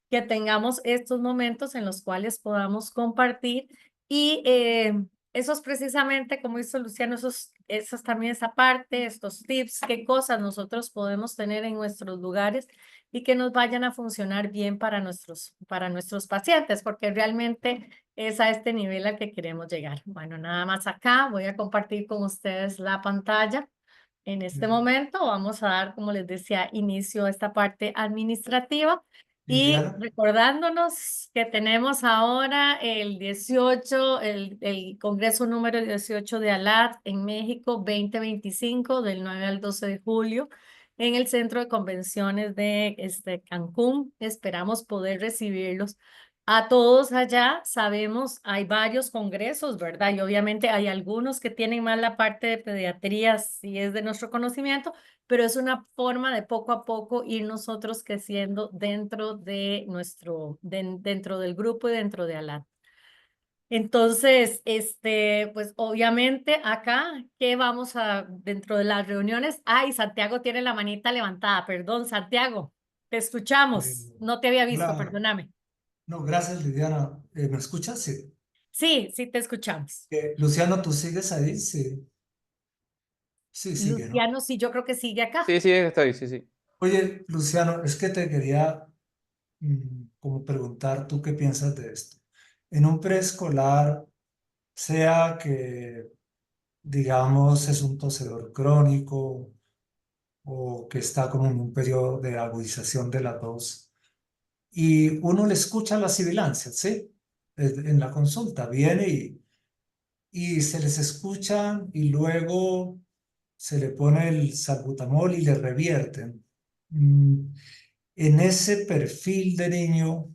que tengamos estos momentos en los cuales podamos compartir y eso es precisamente, como hizo Luciano, esos también esa parte, estos tips, qué cosas nosotros podemos tener en nuestros lugares y que nos vayan a funcionar bien para nuestros pacientes, porque realmente es a este nivel al que queremos llegar. Bueno, nada más acá, voy a compartir con ustedes la pantalla. En este momento vamos a dar, como les decía, inicio a esta parte administrativa. Y Liliana, recordándonos que tenemos ahora el 18, el Congreso número 18 de ALAD en México 2025, del 9 al 12 de julio, en el Centro de Convenciones de Cancún. Esperamos poder recibirlos a todos allá. Sabemos, hay varios congresos, ¿verdad? Y obviamente hay algunos que tienen más la parte de pediatría, si es de nuestro conocimiento, pero es una forma de poco a poco ir nosotros creciendo dentro de dentro del grupo y dentro de ALAD. Entonces, pues obviamente acá, ¿qué vamos dentro de las reuniones? Ay, Santiago tiene la manita levantada, perdón, Santiago, te escuchamos, no te había visto, hola. perdóname. No, gracias, Liliana. ¿Me escuchas? Sí. Sí, sí te escuchamos. Luciano, ¿tú sigues ahí? Sí. Sí, sigue, ¿no? Luciano, sí, yo creo que sigue acá. Sí, sí, estoy, sí, sí. Oye, Luciano, es que te quería como preguntar, ¿tú qué piensas de esto? En un preescolar, sea que, digamos, es un tosedor crónico o que está como en un periodo de agudización de la tos, y uno le escucha las sibilancias, ¿sí? En la consulta, viene y se les escucha y luego se le pone el salbutamol y le revierten. En ese perfil de niño,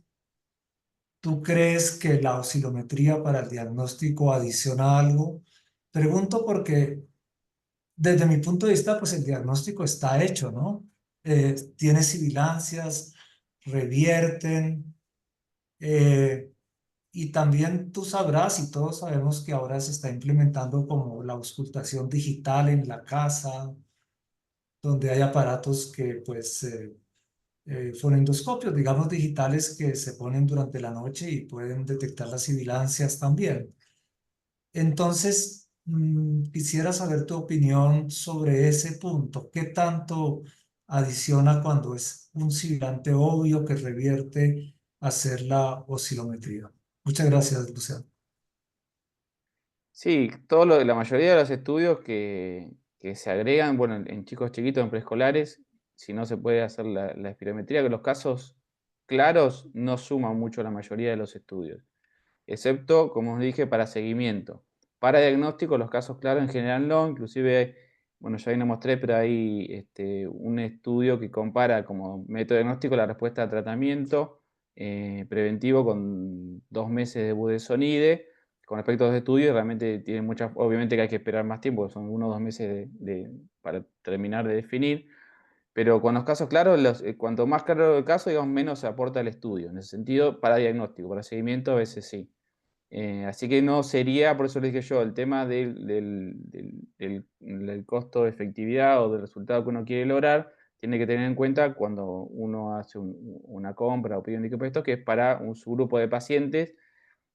¿tú crees que la oscilometría para el diagnóstico adiciona algo? Pregunto porque desde mi punto de vista, pues el diagnóstico está hecho, ¿no? Tiene sibilancias, revierten, eh, y también tú sabrás y todos sabemos que ahora se está implementando como la auscultación digital en la casa, donde hay aparatos que pues fonendoscopios, digamos digitales, que se ponen durante la noche y pueden detectar las sibilancias también. Entonces, quisiera saber tu opinión sobre ese punto. ¿Qué tanto adiciona cuando es un sibilante obvio que revierte hacer la oscilometría? Muchas gracias, Luciano. Sí, la mayoría de los estudios que se agregan, bueno, en chicos chiquitos, en preescolares, si no se puede hacer la espirometría, que los casos claros no suman mucho la mayoría de los estudios, excepto, como os dije, para seguimiento. Para diagnóstico, los casos claros en general no, inclusive, bueno, ya ahí no mostré, pero hay un estudio que compara como método diagnóstico la respuesta a tratamiento preventivo con 2 meses de budesonide, con respecto a los estudios, realmente tiene muchas, obviamente que hay que esperar más tiempo, son 1 o 2 meses para terminar de definir, pero con los casos claros, cuanto más claro el caso, digamos, menos se aporta al estudio, en ese sentido, para diagnóstico, para seguimiento a veces sí. Así que no sería, por eso les dije yo, el tema del costo de efectividad o del resultado que uno quiere lograr, tiene que tener en cuenta cuando uno hace una compra o pide un equipo, que es para un subgrupo de pacientes,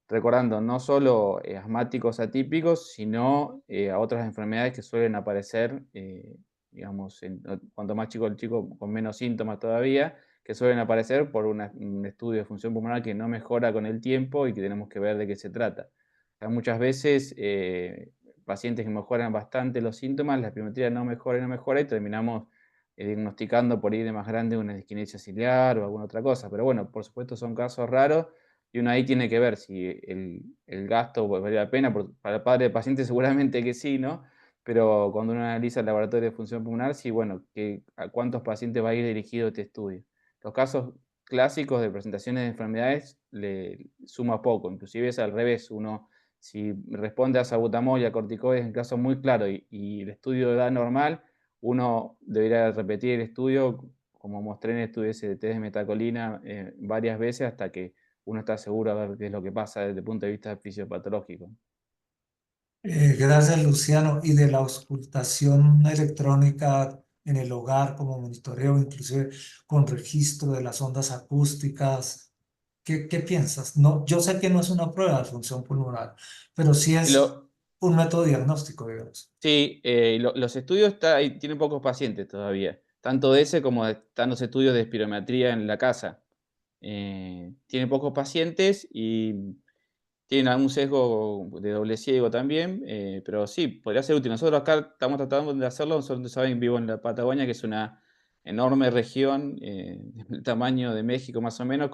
recordando no solo asmáticos atípicos, sino a otras enfermedades que suelen aparecer, digamos, cuanto más chico el chico, con menos síntomas todavía, que suelen aparecer por un estudio de función pulmonar que no mejora con el tiempo y que tenemos que ver de qué se trata. O sea, muchas veces pacientes que mejoran bastante los síntomas, la espirometría no mejora y terminamos diagnosticando por ahí de más grande una disquinesia ciliar o alguna otra cosa. Pero bueno, por supuesto son casos raros y uno ahí tiene que ver si el gasto vale la pena. Para el padre del paciente seguramente que sí, ¿no? Pero cuando uno analiza el laboratorio de función pulmonar, sí, bueno, a cuántos pacientes va a ir dirigido este estudio. Los casos clásicos de presentaciones de enfermedades le suma poco, inclusive es al revés. Uno, si responde a salbutamol y a corticoides en casos muy claros y el estudio da normal, uno debería repetir el estudio, como mostré en el estudio ese de test de metacolina varias veces hasta que uno está seguro a ver qué es lo que pasa desde el punto de vista fisiopatológico. Gracias, Luciano. Y de la auscultación electrónica en el hogar como monitoreo, inclusive con registro de las ondas acústicas, ¿qué piensas? No, yo sé que no es una prueba de función pulmonar, pero sí es un método diagnóstico, digamos. Sí, los estudios tienen pocos pacientes todavía, tanto de ese como están los estudios de espirometría en la casa. Tiene pocos pacientes y tienen algún sesgo de doble ciego también, pero sí, podría ser útil. Nosotros acá estamos tratando de hacerlo, nosotros saben, vivo en la Patagonia, que es una enorme región del tamaño de México más o menos,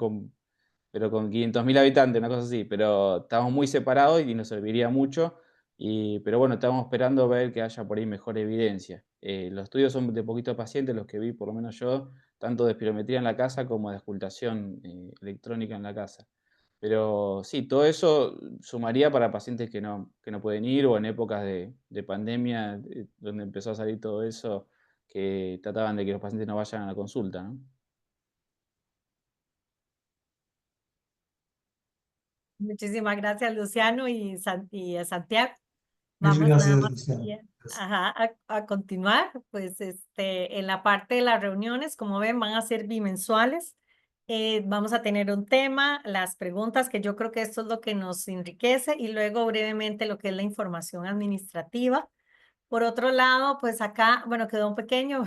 pero con 500.000 habitantes, una cosa así, pero estamos muy separados y nos serviría mucho, pero bueno, estamos esperando ver que haya por ahí mejor evidencia. Los estudios son de poquitos pacientes, los que vi, por lo menos yo, tanto de espirometría en la casa como de auscultación electrónica en la casa. Pero sí, todo eso sumaría para pacientes que no pueden ir o en épocas de pandemia, donde empezó a salir todo eso, que trataban de que los pacientes no vayan a la consulta, ¿no? Muchísimas gracias, Luciano y a Santiago. Mil Vamos nada gracias, más Luciano. aquí a continuar, pues en la parte de las reuniones, como ven, van a ser bimensuales. Vamos a tener un tema, las preguntas, que yo creo que esto es lo que nos enriquece, y luego brevemente lo que es la información administrativa. Por otro lado, pues acá, bueno, quedó un pequeño,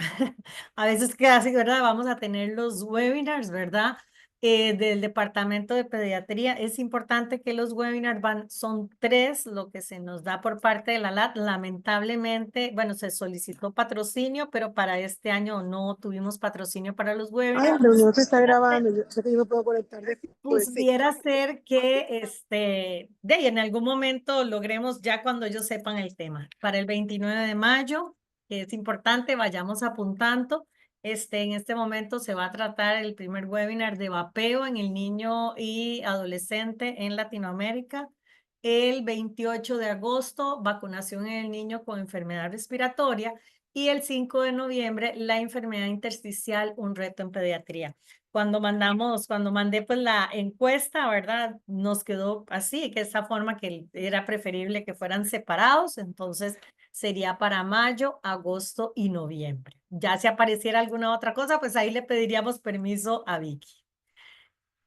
a veces queda así, ¿verdad? Vamos a tener los webinars, ¿verdad? Del Departamento de Pediatría. Es importante que los webinars son 3, lo que se nos da por parte de la LAT. Lamentablemente, bueno, se solicitó patrocinio, pero para este año no tuvimos patrocinio para los webinars. Ay, la reunión se está grabando, yo sé que yo me puedo conectar después. Pudiera ser que en algún momento logremos ya cuando ellos sepan el tema. Para el 29 de mayo, que es importante, vayamos apuntando. En este momento se va a tratar el primer webinar de vapeo en el niño y adolescente en Latinoamérica. El 28 de agosto, vacunación en el niño con enfermedad respiratoria. Y el 5 de noviembre, la enfermedad intersticial, un reto en pediatría. Cuando mandé pues la encuesta, ¿verdad? Nos quedó así, que esa forma que era preferible que fueran separados, entonces sería para mayo, agosto y noviembre. Ya si apareciera alguna otra cosa, pues ahí le pediríamos permiso a Vicky.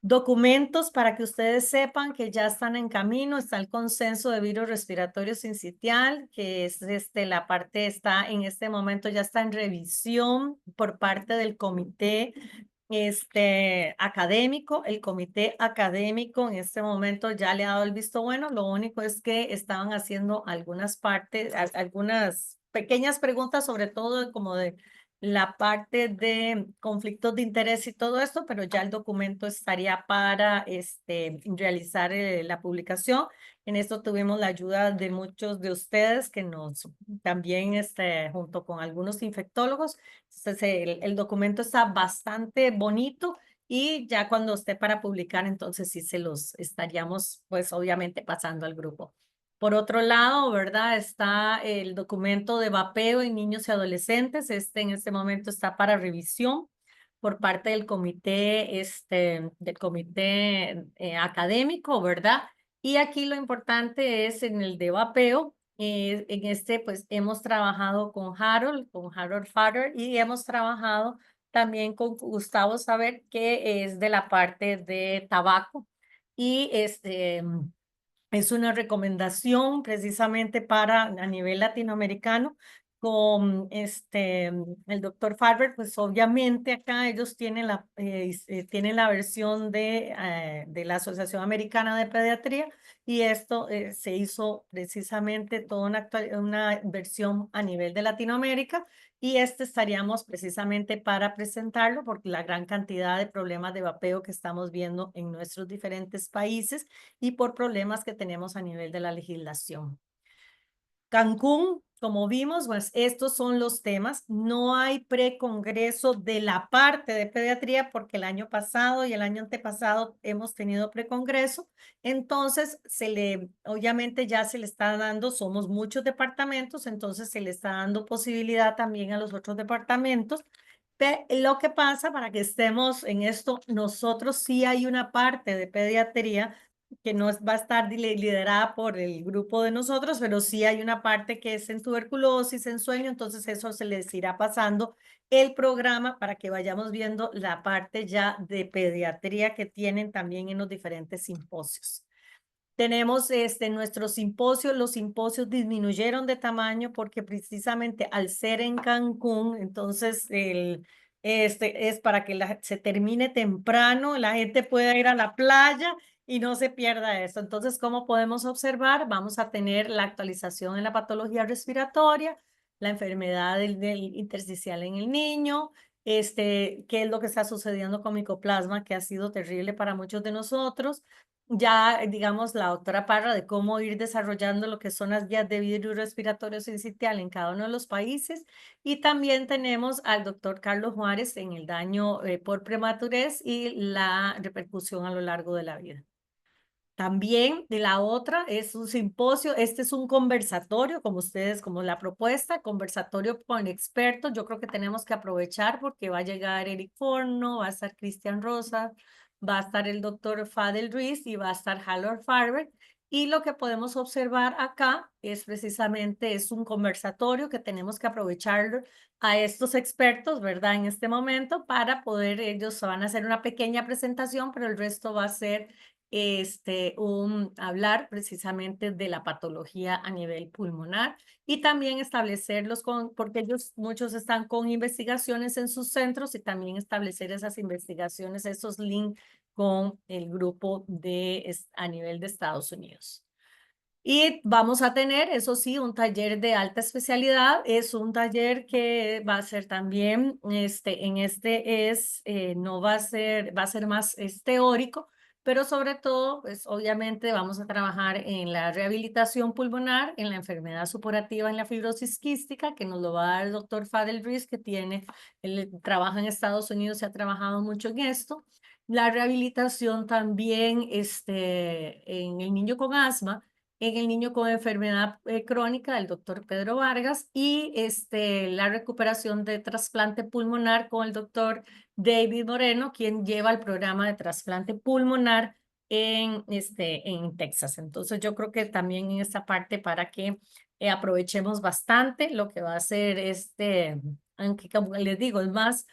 Documentos para que ustedes sepan que ya están en camino. Está el consenso de virus respiratorio sincitial, que es la parte está en este momento, ya está en revisión por parte del comité académico. El comité académico en este momento ya le ha dado el visto bueno. Lo único es que estaban haciendo algunas algunas pequeñas preguntas, sobre todo como de la parte de conflictos de interés y todo esto, pero ya el documento estaría para realizar la publicación. En esto tuvimos la ayuda de muchos de ustedes que nos también junto con algunos infectólogos. Entonces el documento está bastante bonito y ya cuando esté para publicar, entonces sí se los estaríamos pues obviamente pasando al grupo. Por otro lado, ¿verdad? Está el documento de vapeo en niños y adolescentes. En este momento está para revisión por parte del comité, académico, ¿verdad? Y aquí lo importante es en el de vapeo. Pues hemos trabajado con Harold Fader, y hemos trabajado también con Gustavo Saber, que es de la parte de tabaco. Y es una recomendación precisamente a nivel latinoamericano, con el doctor Farber, pues obviamente acá ellos tienen tienen la versión de la Asociación Americana de Pediatría, y esto se hizo precisamente toda una versión a nivel de Latinoamérica, y estaríamos precisamente para presentarlo por la gran cantidad de problemas de vapeo que estamos viendo en nuestros diferentes países y por problemas que tenemos a nivel de la legislación. Cancún, como vimos, pues estos son los temas. No hay precongreso de la parte de pediatría porque el año pasado y el año antepasado hemos tenido precongreso. Entonces, obviamente ya se le está dando, somos muchos departamentos, entonces se le está dando posibilidad también a los otros departamentos. Lo que pasa, para que estemos en esto, nosotros sí hay una parte de pediatría que no va a estar liderada por el grupo de nosotros, pero sí hay una parte que es en tuberculosis, en sueño, entonces eso se les irá pasando el programa para que vayamos viendo la parte ya de pediatría que tienen también en los diferentes simposios. Tenemos nuestros simposios, los simposios disminuyeron de tamaño porque precisamente al ser en Cancún, entonces es para que se termine temprano, la gente pueda ir a la playa y no se pierda eso. Entonces, como podemos observar, vamos a tener la actualización en la patología respiratoria, la enfermedad del intersticial en el niño, qué es lo que está sucediendo con micoplasma, que ha sido terrible para muchos de nosotros. Ya, digamos, la doctora Parra de cómo ir desarrollando lo que son las guías de virus respiratorio sincitial en cada uno de los países. Y también tenemos al doctor Carlos Juárez en el daño por prematurez y la repercusión a lo largo de la vida. También de la otra es un simposio, es un conversatorio, como ustedes, como la propuesta, conversatorio con expertos. Yo creo que tenemos que aprovechar porque va a llegar Eric Forno, va a estar Cristian Rosa, va a estar el doctor Fadel Ruiz y va a estar Harold Farber. Y lo que podemos observar acá es precisamente un conversatorio que tenemos que aprovechar a estos expertos, ¿verdad? En este momento para poder, ellos van a hacer una pequeña presentación, pero el resto va a ser hablar precisamente de la patología a nivel pulmonar y también establecerlos porque muchos están con investigaciones en sus centros y también establecer esas investigaciones, esos links con el grupo a nivel de Estados Unidos. Y vamos a tener, eso sí, un taller de alta especialidad. Es un taller que va a ser también, no va a ser más teórico, pero sobre todo, pues obviamente vamos a trabajar en la rehabilitación pulmonar, en la enfermedad supurativa, en la fibrosis quística, que nos lo va a dar el doctor Fadel Ruiz, que él trabaja en Estados Unidos y ha trabajado mucho en esto. La rehabilitación también en el niño con asma, en el niño con enfermedad crónica del doctor Pedro Vargas y la recuperación de trasplante pulmonar con el doctor David Moreno, quien lleva el programa de trasplante pulmonar en Texas. Entonces yo creo que también en esta parte para que aprovechemos bastante lo que va a ser aunque como les digo, es más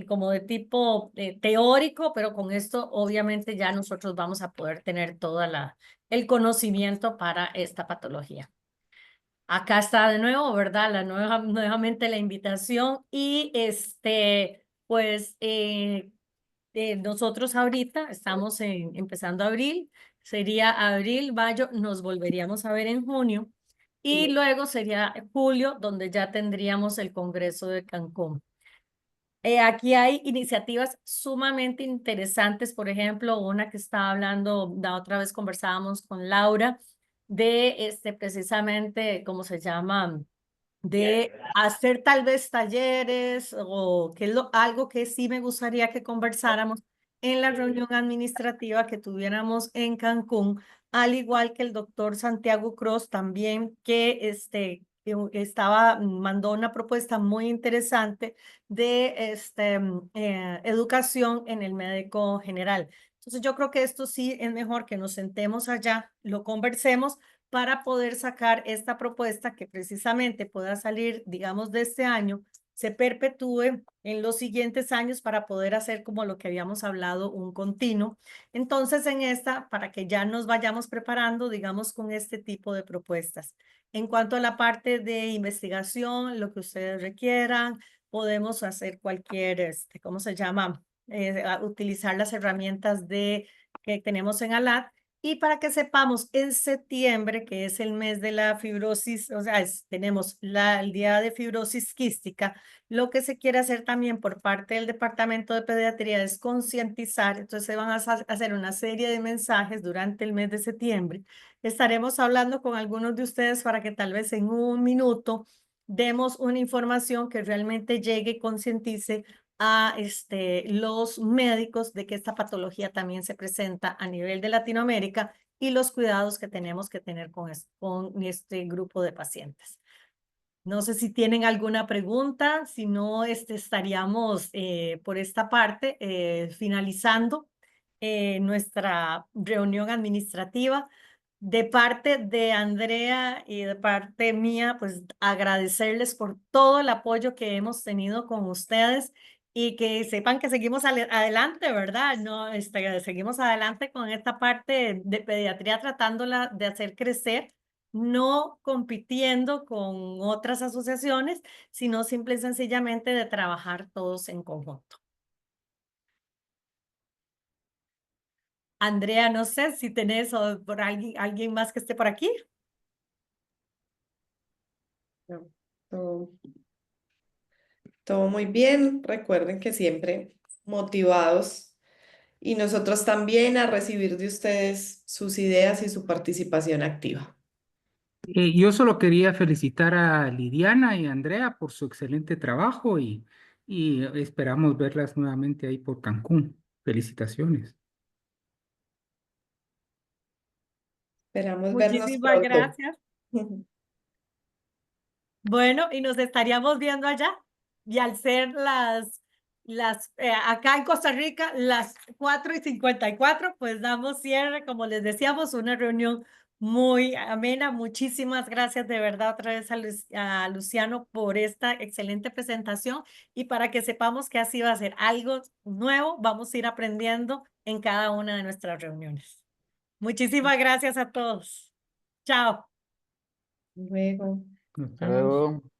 como de tipo teórico, pero con esto obviamente ya nosotros vamos a poder tener toda el conocimiento para esta patología. Acá está de nuevo, ¿verdad? Nuevamente la invitación y pues nosotros ahorita estamos empezando abril, sería abril, mayo, nos volveríamos a ver en junio y luego sería julio donde ya tendríamos el Congreso de Cancún. Aquí hay iniciativas sumamente interesantes, por ejemplo, una que estaba hablando, la otra vez conversábamos con Laura, de precisamente, ¿cómo se llama? De hacer tal vez talleres o que es algo que sí me gustaría que conversáramos en la reunión administrativa que tuviéramos en Cancún, al igual que el doctor Santiago Cross también, que mandó una propuesta muy interesante de educación en el médico general. Entonces yo creo que esto sí es mejor que nos sentemos allá, lo conversemos para poder sacar esta propuesta que precisamente pueda salir, digamos, de este año se perpetúe en los siguientes años para poder hacer como lo que habíamos hablado, un continuo. Entonces, en esta, para que ya nos vayamos preparando, digamos, con este tipo de propuestas. En cuanto a la parte de investigación, lo que ustedes requieran, podemos hacer cualquier, ¿cómo se llama? Utilizar las herramientas que tenemos en ALAT. Y para que sepamos, en septiembre, que es el mes de la fibrosis, o sea, tenemos el día de fibrosis quística, lo que se quiere hacer también por parte del Departamento de Pediatría es concientizar. Entonces se van a hacer una serie de mensajes durante el mes de septiembre. Estaremos hablando con algunos de ustedes para que tal vez en un minuto demos una información que realmente llegue y concientice a los médicos de que esta patología también se presenta a nivel de Latinoamérica y los cuidados que tenemos que tener con este grupo de pacientes. No sé si tienen alguna pregunta, si no, estaríamos por esta parte finalizando nuestra reunión administrativa. De parte de Andrea y de parte mía, pues agradecerles por todo el apoyo que hemos tenido con ustedes y que sepan que seguimos adelante, ¿verdad? No, seguimos adelante con esta parte de pediatría, tratándola de hacer crecer, no compitiendo con otras asociaciones, sino simple y sencillamente de trabajar todos en conjunto. Andrea, no sé si tenés o por alguien más que esté por aquí. No, todo muy bien. Recuerden que siempre motivados y nosotros también a recibir de ustedes sus ideas y su participación activa. Yo solo quería felicitar a Lidiana y a Andrea por su excelente trabajo y esperamos verlas nuevamente ahí por Cancún. Felicitaciones. Esperamos vernos Muchísimas pronto. gracias. Bueno, y nos estaríamos viendo allá. Y al ser acá en Costa Rica, las 4:54, pues damos cierre, como les decíamos, una reunión muy amena. Muchísimas gracias de verdad otra vez a Luciano por esta excelente presentación y para que sepamos que así va a ser algo nuevo, vamos a ir aprendiendo en cada una de nuestras reuniones. Muchísimas gracias a todos. Chao. Luego. Nos Hasta vemos. luego.